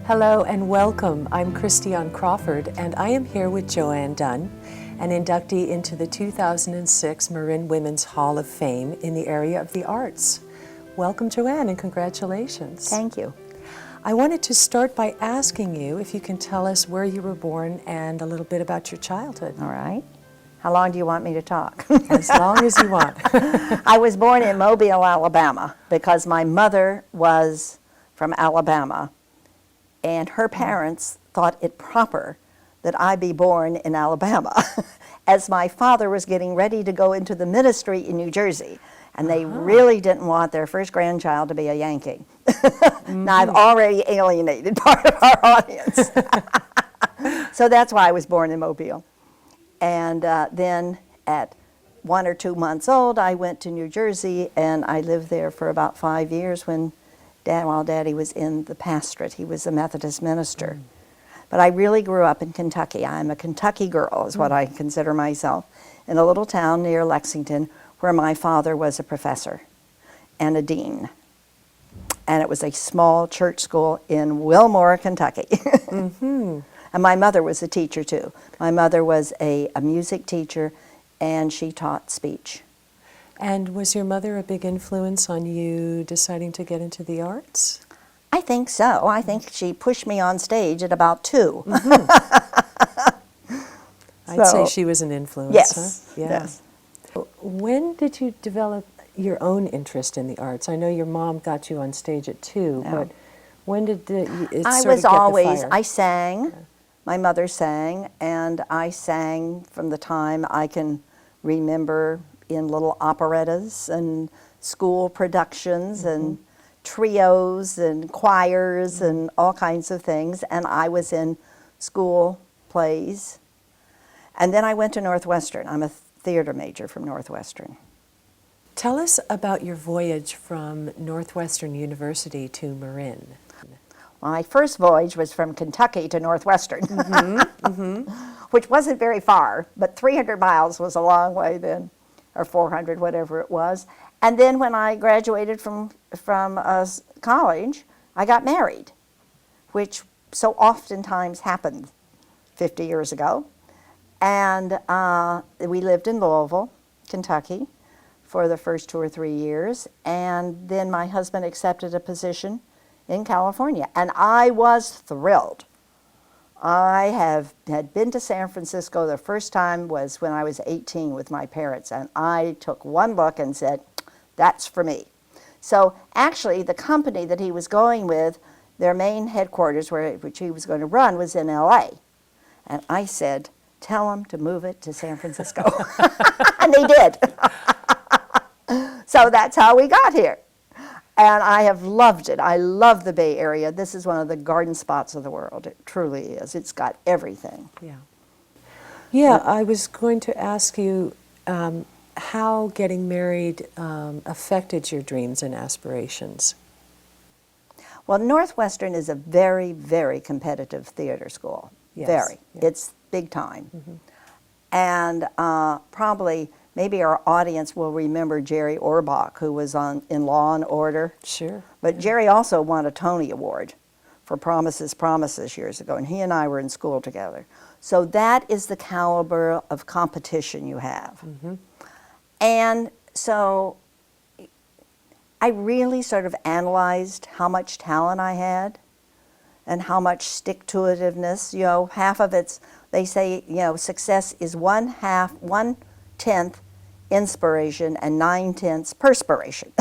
Hello and welcome. I'm Christiane Crawford and I am here with Joanne Dunn, an inductee into the 2006 Marin Women's Hall of Fame in the area of the arts. Welcome, Joanne, and congratulations. Thank you. I wanted to start by asking you if you can tell us where you were born and a little bit about your childhood. All right. How long do you want me to talk? As long as you want. I was born in Mobile, Alabama, because my mother was from Alabama, and her parents thought it proper that I be born in Alabama, as my father was getting ready to go into the ministry in New Jersey, and they really didn't want their first grandchild to be a Yankee. Now, I've already alienated part of our audience. So that's why I was born in Mobile. And then at 1 or 2 months old, I went to New Jersey, and I lived there for about 5 years while Daddy was in the pastorate. He was a Methodist minister. But I really grew up in Kentucky. I'm a Kentucky girl, is what I consider myself, in a little town near Lexington where my father was a professor and a dean. And it was a small church school in Wilmore, Kentucky. And my mother was a teacher too. My mother was a music teacher, and she taught speech. And was your mother a big influence on you deciding to get into the arts? I think so. I think she pushed me on stage at about 2. I'd say she was an influence, yes, huh? Yeah. Yes. When did you develop your own interest in the arts? I know your mom got you on stage at 2, but when did it I sort was of get always, the fire? I sang. My mother sang, and I sang from the time I can remember in little operettas and school productions and trios and choirs and all kinds of things. And I was in school plays. And then I went to Northwestern. I'm a theater major from Northwestern. Tell us about your voyage from Northwestern University to Marin. My first voyage was from Kentucky to Northwestern, which wasn't very far, but 300 miles was a long way then, or 400, whatever it was. And then when I graduated from college, I got married, which so oftentimes happened 50 years ago. And we lived in Louisville, Kentucky, for the first 2 or 3 years. And then my husband accepted a position in California, and I was thrilled. I had been to San Francisco. The first time was when I was 18 with my parents, and I took one look and said, that's for me. So actually, the company that he was going with, their main headquarters, which he was going to run, was in LA. And I said, tell them to move it to San Francisco. And they did. So that's how we got here. And I have loved it. I love the Bay Area. This is one of the garden spots of the world. It truly is. It's got everything. Yeah, I was going to ask you how getting married affected your dreams and aspirations. Well, Northwestern is a very, very competitive theater school. Yes. Very. Yeah. It's big time. And probably maybe our audience will remember Jerry Orbach, who was in Law and Order. Sure. But Jerry also won a Tony Award for Promises, Promises years ago, and he and I were in school together. So that is the caliber of competition you have. And so I really sort of analyzed how much talent I had and how much stick-to-itiveness. You know, half of it's, they say, you know, success is 1/10 inspiration and 9/10 perspiration.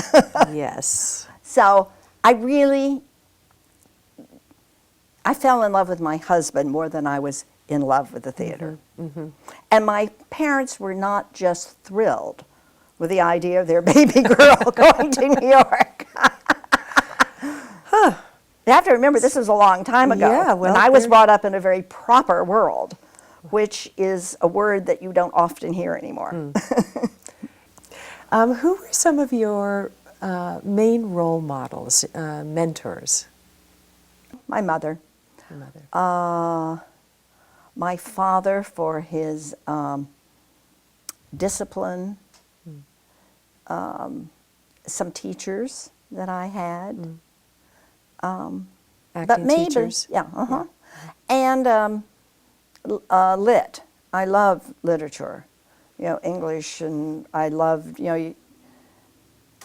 Yes. So I fell in love with my husband more than I was in love with the theater. And my parents were not just thrilled with the idea of their baby girl going to New York. You have to remember, this was a long time ago. Yeah, well, and I was brought up in a very proper world, which is a word that you don't often hear anymore. Who were some of your main role models, mentors? My mother. Your mother. My father for his discipline, some teachers that I had, Acting but maybe, teachers? yeah, And lit. I love literature, English, and I love,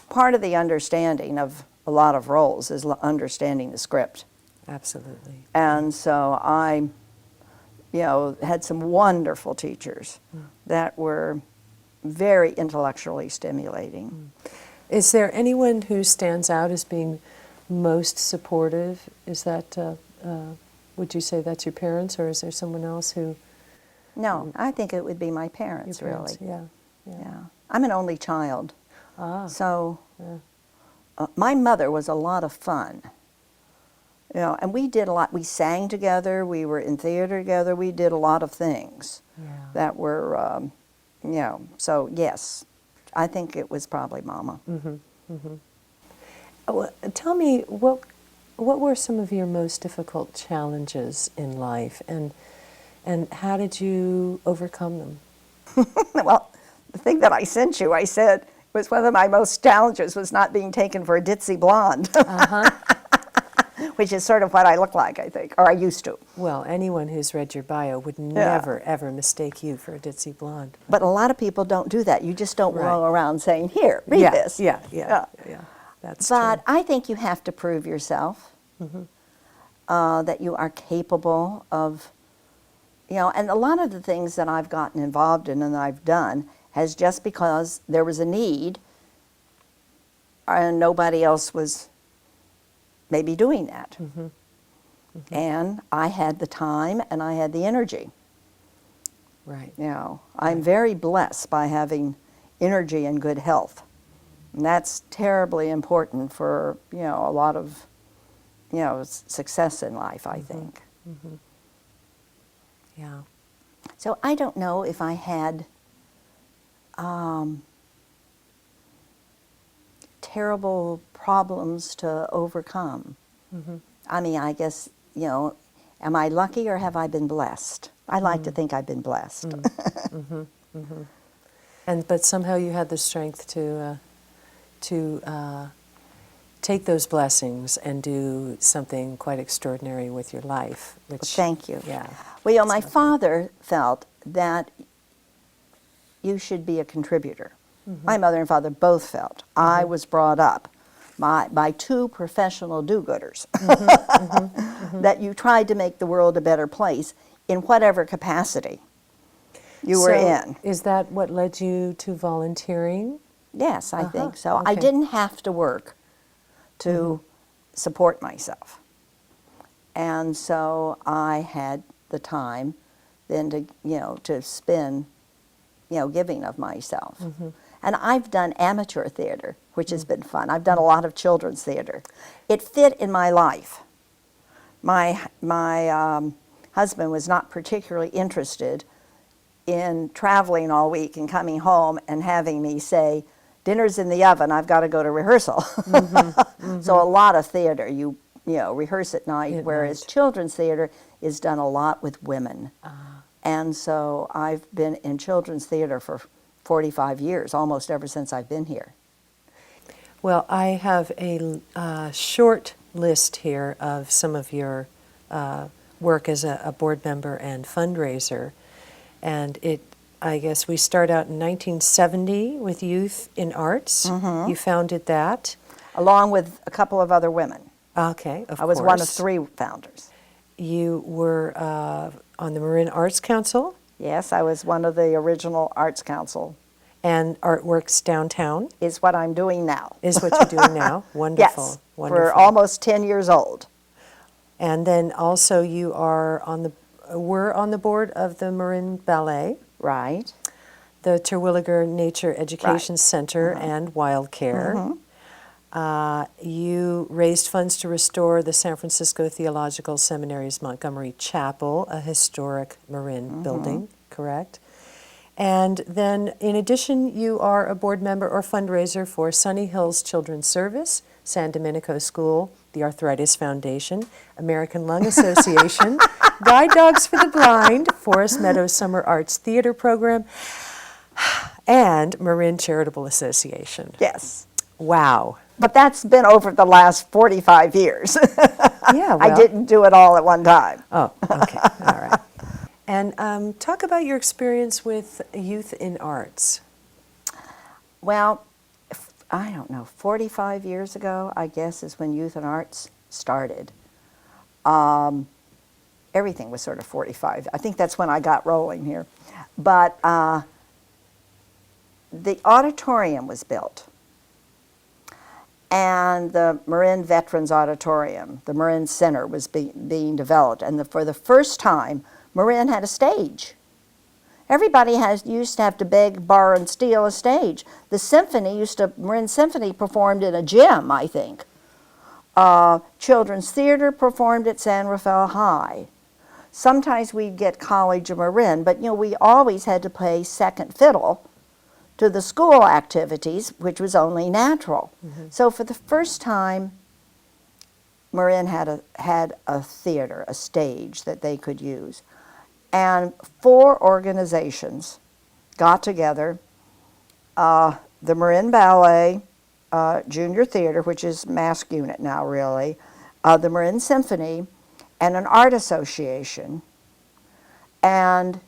part of the understanding of a lot of roles is understanding the script. Absolutely. And so I, had some wonderful teachers that were very intellectually stimulating. Is there anyone who stands out as being most supportive? Is that, would you say that's your parents, or is there someone else who? No, I think it would be my parents, Your parents, really. Yeah. I'm an only child. So Yeah. my mother was a lot of fun. And we did a lot. We sang together. We were in theater together. We did a lot of things that were, so yes, I think it was probably Mama. Well, tell me, what were some of your most difficult challenges in life, and how did you overcome them? Well, the thing that I sent you, I said, was one of my most challenges was not being taken for a ditzy blonde. Which is sort of what I look like, I think, or I used to. Well, anyone who's read your bio would never, ever mistake you for a ditzy blonde. But a lot of people don't do that. You just don't roll around saying, here, read this. Yeah. That's But true. I think you have to prove yourself, that you are capable of, and a lot of the things that I've gotten involved in and I've done has just because there was a need and nobody else was maybe doing that. And I had the time and I had the energy. Right. I'm very blessed by having energy and good health. And that's terribly important for, a lot of, success in life, I think. Yeah. So I don't know if I had terrible problems to overcome. I mean, I guess, am I lucky or have I been blessed? I like to think I've been blessed. But somehow you had the strength to take those blessings and do something quite extraordinary with your life. Which, Thank you. Yeah. Well, my father felt that you should be a contributor. My mother and father both felt. I was brought up by two professional do-gooders, that you tried to make the world a better place in whatever capacity you were in. Is that what led you to volunteering? Yes, I think so. Okay. I didn't have to work to support myself. And so I had the time then to spend, giving of myself. And I've done amateur theater, which has been fun. I've done a lot of children's theater. It fit in my life. My husband was not particularly interested in traveling all week and coming home and having me say, dinner's in the oven, I've got to go to rehearsal. So a lot of theater, you rehearse at night, whereas children's theater is done a lot with women. And so I've been in children's theater for 45 years, almost ever since I've been here. Well, I have a short list here of some of your work as a board member and fundraiser. And I guess we start out in 1970 with Youth in Arts. You founded that. Along with a couple of other women. Okay, of course. I was one of three founders. You were on the Marin Arts Council. Yes, I was one of the original Arts Council. And Artworks Downtown. Is what I'm doing now. Is what you're doing now. Wonderful. Yes, wonderful. for almost 10 years old. And then also you were on the board of the Marin Ballet. Right. The Terwilliger Nature Education Center and Wild Care. You raised funds to restore the San Francisco Theological Seminary's Montgomery Chapel, a historic Marin building, correct? And then, in addition, you are a board member or fundraiser for Sunny Hills Children's Service, San Domenico School, the Arthritis Foundation, American Lung Association, Guide Dogs for the Blind, Forest Meadows Summer Arts Theater Program, and Marin Charitable Association. Yes. Wow. But that's been over the last 45 years. Yeah, I well. didn't do it all at one time. Oh, okay, all right. And talk about your experience with youth in arts. Well, I don't know, 45 years ago, I guess, is when Youth and Arts started. Everything was sort of 45. I think that's when I got rolling here. But the auditorium was built. And the Marin Veterans Auditorium, the Marin Center, was being developed. And for the first time, Marin had a stage. Everybody used to have to beg, borrow, and steal a stage. The symphony Marin Symphony performed in a gym, I think. Children's theater performed at San Rafael High. Sometimes we'd get College of Marin, but we always had to play second fiddle to the school activities, which was only natural. Mm-hmm. So for the first time, Marin had a theater, a stage that they could use. And 4 organizations got together, the Marin Ballet, Junior Theater, which is mask unit now really, the Marin Symphony, and an art association, and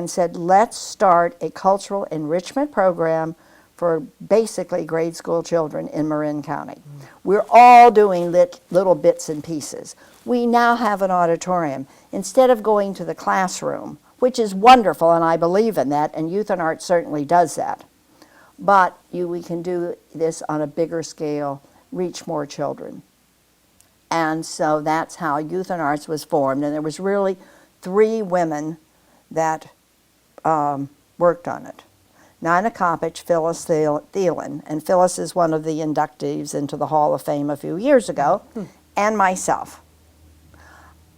said, let's start a cultural enrichment program for basically grade school children in Marin County. Mm. We're all doing little bits and pieces. We now have an auditorium. Instead of going to the classroom, which is wonderful, and I believe in that, and Youth and Arts certainly does that, but we can do this on a bigger scale, reach more children. And so that's how Youth and Arts was formed, and there was really 3 women that worked on it. Nina Kopich, Phyllis Thielen, and Phyllis is one of the inductees into the Hall of Fame a few years ago, and myself.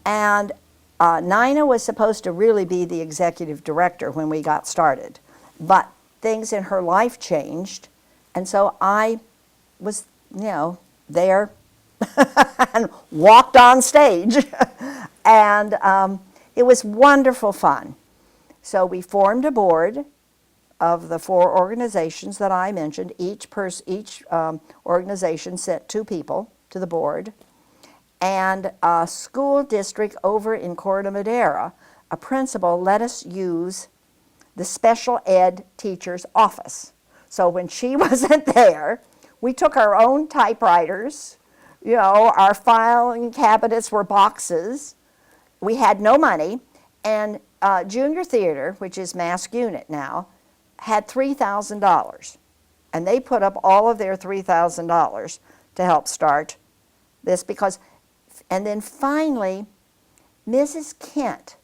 And Nina was supposed to really be the executive director when we got started, but things in her life changed, and so I was, there and walked on stage, and it was wonderful fun. So we formed a board of the 4 organizations that I mentioned. Each organization sent 2 people to the board. And a school district over in Corte Madera, a principal let us use the special ed teacher's office. So when she wasn't there, we took our own typewriters, our filing cabinets were boxes. We had no money, and Junior Theater, which is mask unit now, had $3,000, and they put up all of their $3,000 to help start this and then finally, Mrs. Kent,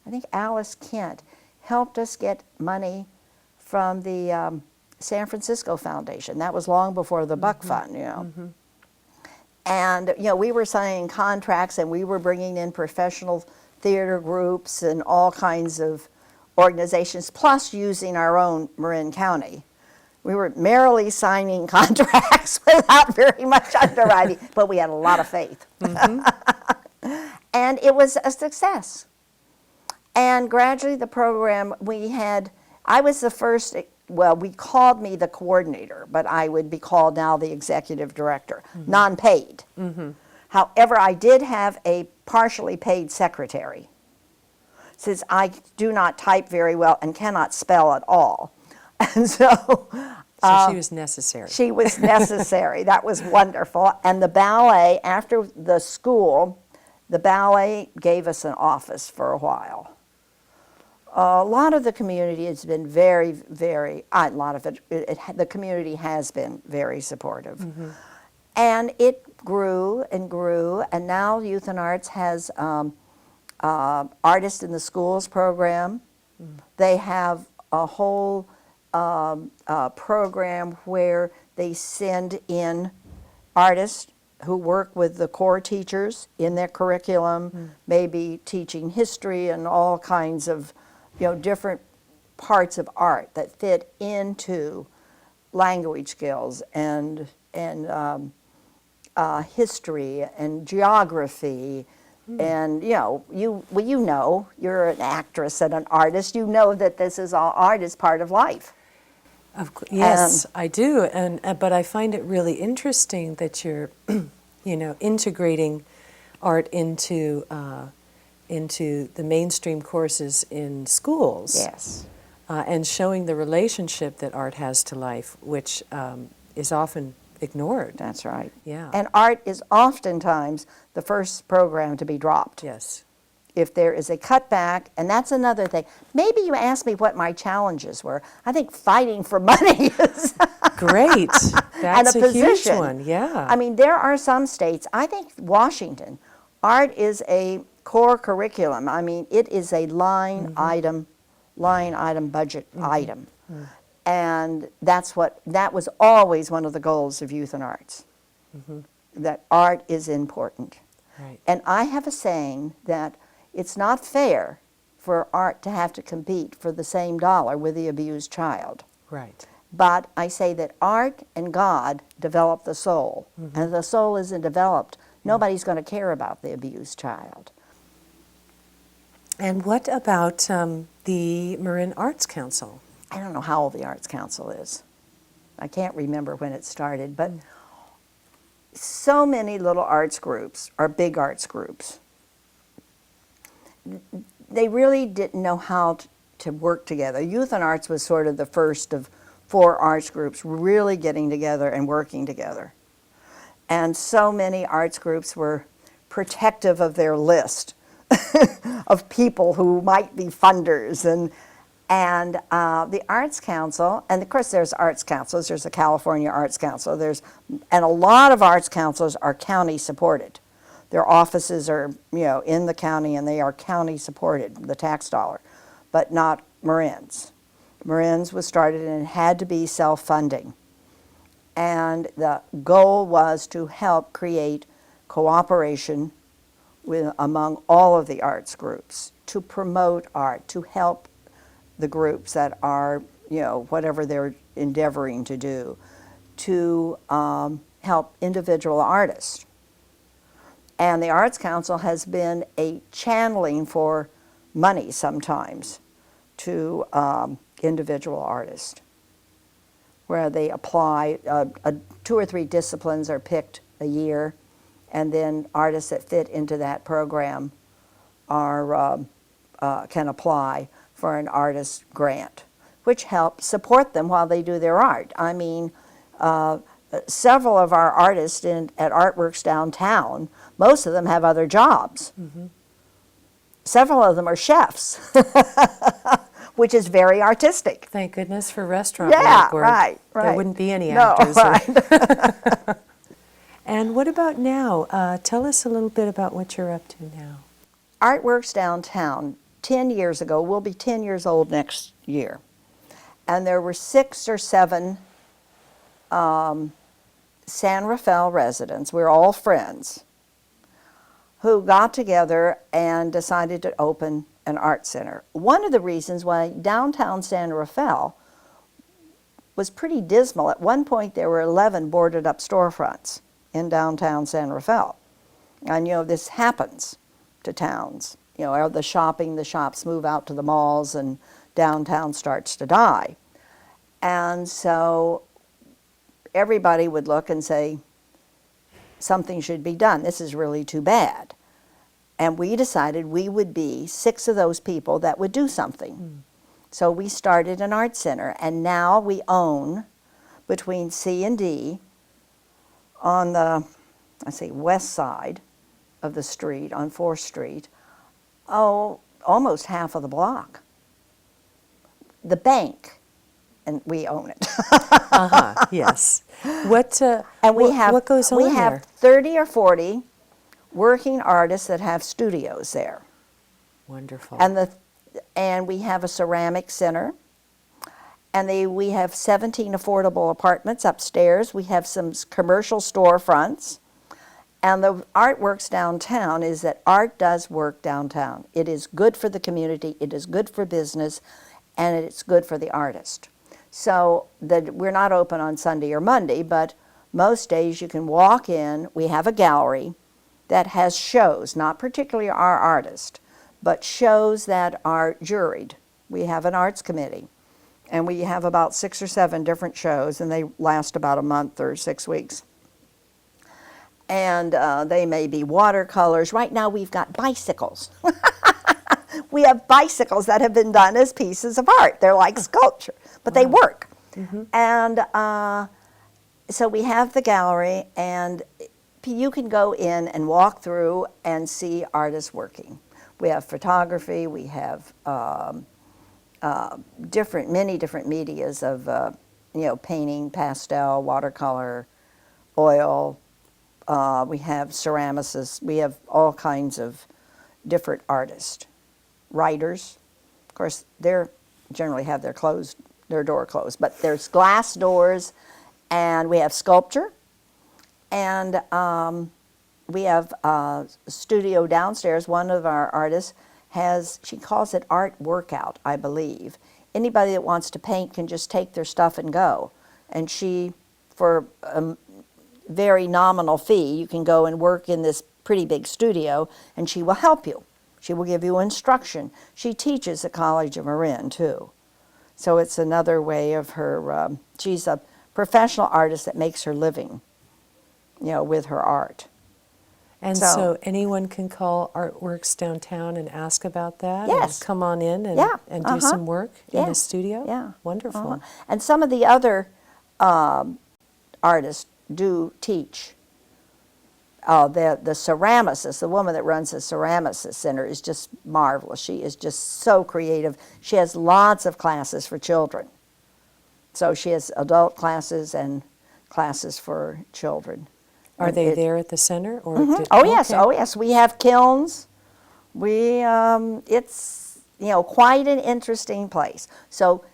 I think Alice Kent, helped us get money from the San Francisco Foundation. That was long before the Buck Fund, Mm-hmm. And, we were signing contracts, and we were bringing in professional theater groups and all kinds of organizations, plus using our own Marin County. We were merrily signing contracts without very much underwriting, but we had a lot of faith. Mm-hmm. And it was a success. And gradually the program I was the first, we called me the coordinator, but I would be called now the executive director, mm-hmm. non-paid. Mm-hmm. However, I did have a partially paid secretary, since I do not type very well and cannot spell at all. And so she was necessary. She was necessary. That was wonderful. And the ballet, after the school, the ballet gave us an office for a while. A lot of the community has been very, very, the community has been very supportive. Mm-hmm. And it grew and grew, and now Youth and Arts has Artists in the Schools program. Mm. They have a whole program where they send in artists who work with the core teachers in their curriculum, maybe teaching history and all kinds of different parts of art that fit into language skills and history and geography. And you're an actress and an artist. You know that this is all art is part of life. Yes, I do. But I find it really interesting that you're integrating art into the mainstream courses in schools. Yes. And showing the relationship that art has to life, which is often ignored. That's right. Yeah. And art is oftentimes the first program to be dropped. Yes. If there is a cutback, and that's another thing. Maybe you asked me what my challenges were. I think fighting for money is Great. That's and a a huge position. one. Yeah. I mean, there are some states, I think Washington, art is a core curriculum. I mean, it is a line item budget item. And that was always one of the goals of Youth and Arts, that art is important. Right. And I have a saying that it's not fair for art to have to compete for the same dollar with the abused child. Right. But I say that art and God develop the soul. And if the soul isn't developed, nobody's going to care about the abused child. And what about the Marin Arts Council? I don't know how old the Arts Council is. I can't remember when it started, but so many little arts groups are big arts groups. They really didn't know how to work together. Youth and Arts was sort of the first of 4 arts groups really getting together and working together. And so many arts groups were protective of their list of people who might be funders. And the Arts Council, and of course there's arts councils, there's the California Arts Council, and a lot of arts councils are county supported. Their offices are, in the county, and they are county supported, the tax dollar, but not Marin's. Marin's was started and it had to be self-funding. And the goal was to help create cooperation among all of the arts groups, to promote art, to help the groups that are, whatever they're endeavoring to do, to help individual artists. And the Arts Council has been a channeling for money sometimes to individual artists, where they apply, 2 or 3 disciplines are picked a year, and then artists that fit into that program can apply for an artist grant, which helps support them while they do their art. I mean, several of our artists at Artworks downtown, most of them have other jobs. Several of them are chefs, which is very artistic. Thank goodness for restaurant Yeah, work, or right. there wouldn't be any No, actors. right. And what about now? Tell us a little bit about what you're up to now. Artworks downtown, 10 years ago, we'll be 10 years old next year. And there were 6 or 7 San Rafael residents, we're all friends, who got together and decided to open an art center. One of the reasons why downtown San Rafael was pretty dismal. At one point there were 11 boarded up storefronts in downtown San Rafael. And this happens to towns. The shops move out to the malls and downtown starts to die. And so everybody would look and say, something should be done. This is really too bad. And we decided we would be 6 of those people that would do something. So we started an art center, and now we own, between C and D, on the, west side of the street, on 4th Street, almost half of the block. The bank, and we own it. Yes. What goes on we there? have 30 or 40 working artists that have studios there. Wonderful. And we have a ceramic center, and we have 17 affordable apartments upstairs. We have some commercial storefronts. And the Artworks downtown is that art does work downtown. It is good for the community, it is good for business, and it's good for the artist. So we're not open on Sunday or Monday, but most days you can walk in. We have a gallery that has shows, not particularly our artist, but shows that are juried. We have an arts committee, and we have about 6 or 7 different shows, and they last about a month or 6 weeks. And they may be watercolors. Right now we've got bicycles. We have bicycles that have been done as pieces of art. They're like sculpture, but they work. And so we have the gallery, and you can go in and walk through and see artists working. We have photography, we have many different medias of, painting, pastel, watercolor, oil. We have ceramicists. We have all kinds of different artists. Writers, of course, they generally have their door closed, but there's glass doors, and we have sculpture, and we have a studio downstairs. One of our artists she calls it art workout, I believe. Anybody that wants to paint can just take their stuff and go, and for a very nominal fee, you can go and work in this pretty big studio, and she will help you. She will give you instruction. She teaches at College of Marin, too. So it's another way of her, she's a professional artist that makes her living, with her art. And so anyone can call Artworks downtown and ask about that? Yes. And come on in and do some work in the studio? Yeah. Wonderful. And some of the other artists do teach. The ceramicist, the woman that runs the ceramicist center, is just marvelous. She is just so creative. She has lots of classes for children. So she has adult classes and classes for children. Are they there at the center? Or yes. We have kilns. It's quite an interesting place. So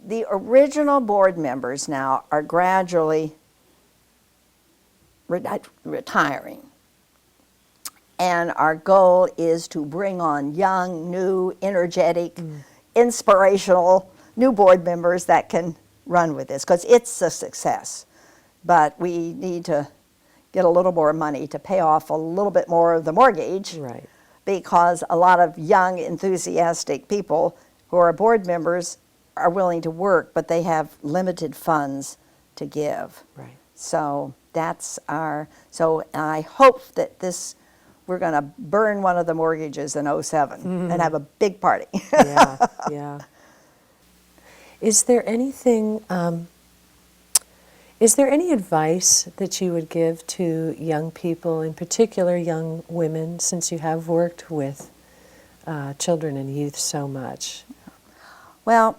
the original board members now are gradually retiring. And our goal is to bring on young, new, energetic, inspirational new board members that can run with this, because it's a success. But we need to get a little more money to pay off a little bit more of the mortgage. Right. Because a lot of young, enthusiastic people who are board members are willing to work, but they have limited funds to give. Right. So so I hope that we're going to burn one of the mortgages in '07 and have a big party. Yeah. Is there anything, is there any advice that you would give to young people, in particular young women, since you have worked with children and youth so much? Well,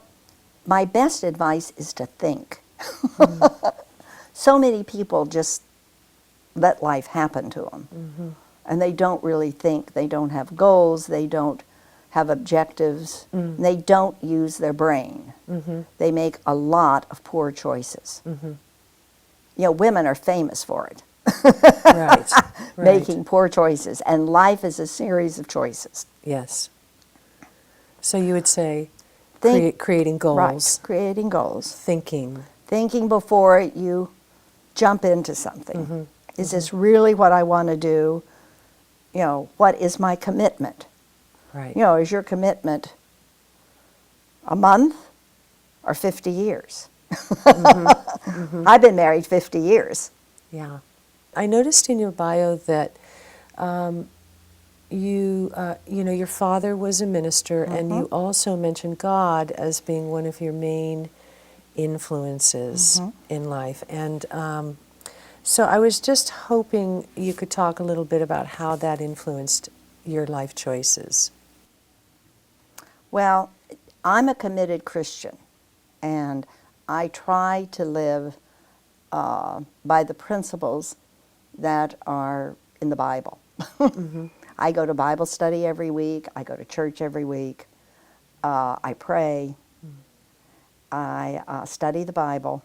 my best advice is to think. So many people just let life happen to them. And they don't really think. They don't have goals. They don't have objectives. They don't use their brain. They make a lot of poor choices. Women are famous for it. Right. Making poor choices. And life is a series of choices. Yes. So you would say creating goals. Right, creating goals. Thinking. Thinking before you jump into something. Is this really what I want to do? What is my commitment? Right. Is your commitment a month or 50 years? I've been married 50 years. Yeah. I noticed in your bio that your father was a minister, and you also mentioned God as being one of your main influences in life. And so I was just hoping you could talk a little bit about how that influenced your life choices. Well, I'm a committed Christian, and I try to live by the principles that are in the Bible. I go to Bible study every week. I go to church every week. I pray. I study the Bible.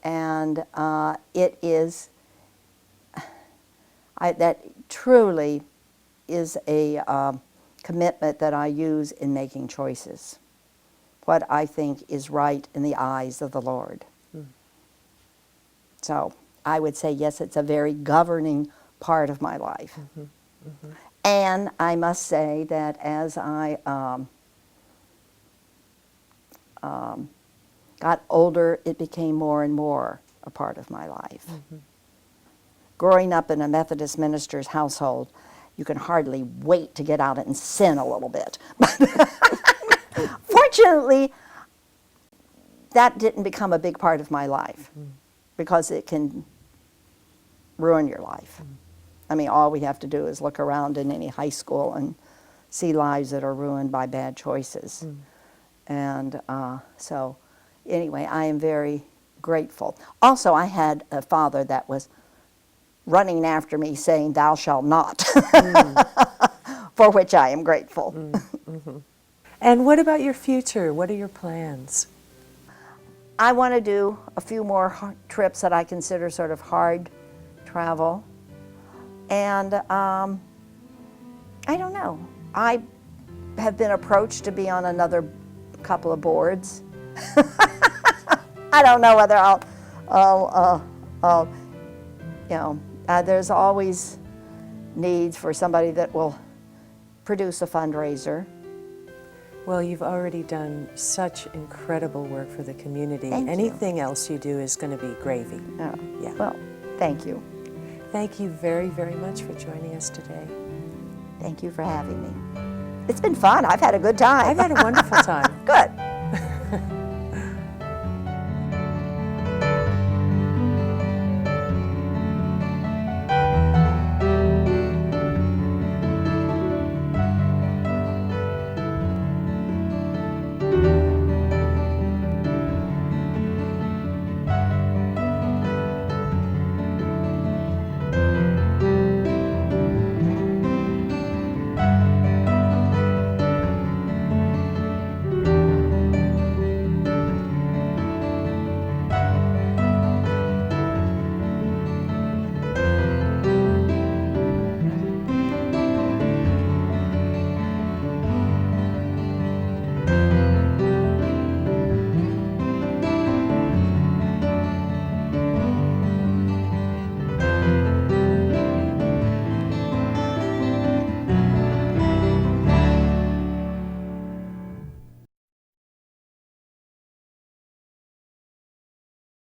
And that truly is a commitment that I use in making choices. What I think is right in the eyes of the Lord. So I would say, yes, it's a very governing part of my life. And I must say that as I got older, it became more and more a part of my life. growing up in a Methodist minister's household, you can hardly wait to get out and sin a little bit. Fortunately, that didn't become a big part of my life because it can ruin your life. I mean, all we have to do is look around in any high school and see lives that are ruined by bad choices. And so, anyway, I am very grateful. Also, I had a father that was running after me saying, "Thou shalt not," for which I am grateful. And what about your future? What are your plans? I want to do a few more trips that I consider sort of hard travel. And I don't know. I have been approached to be on another couple of boards. I don't know whether there's always needs for somebody that will produce a fundraiser. Well, you've already done such incredible work for the community. Thank you. Anything else you do is going to be gravy. Oh, Yeah. well, thank you. Thank you very, very much for joining us today. Thank you for having me. It's been fun. I've had a good time. I've had a wonderful time. Good.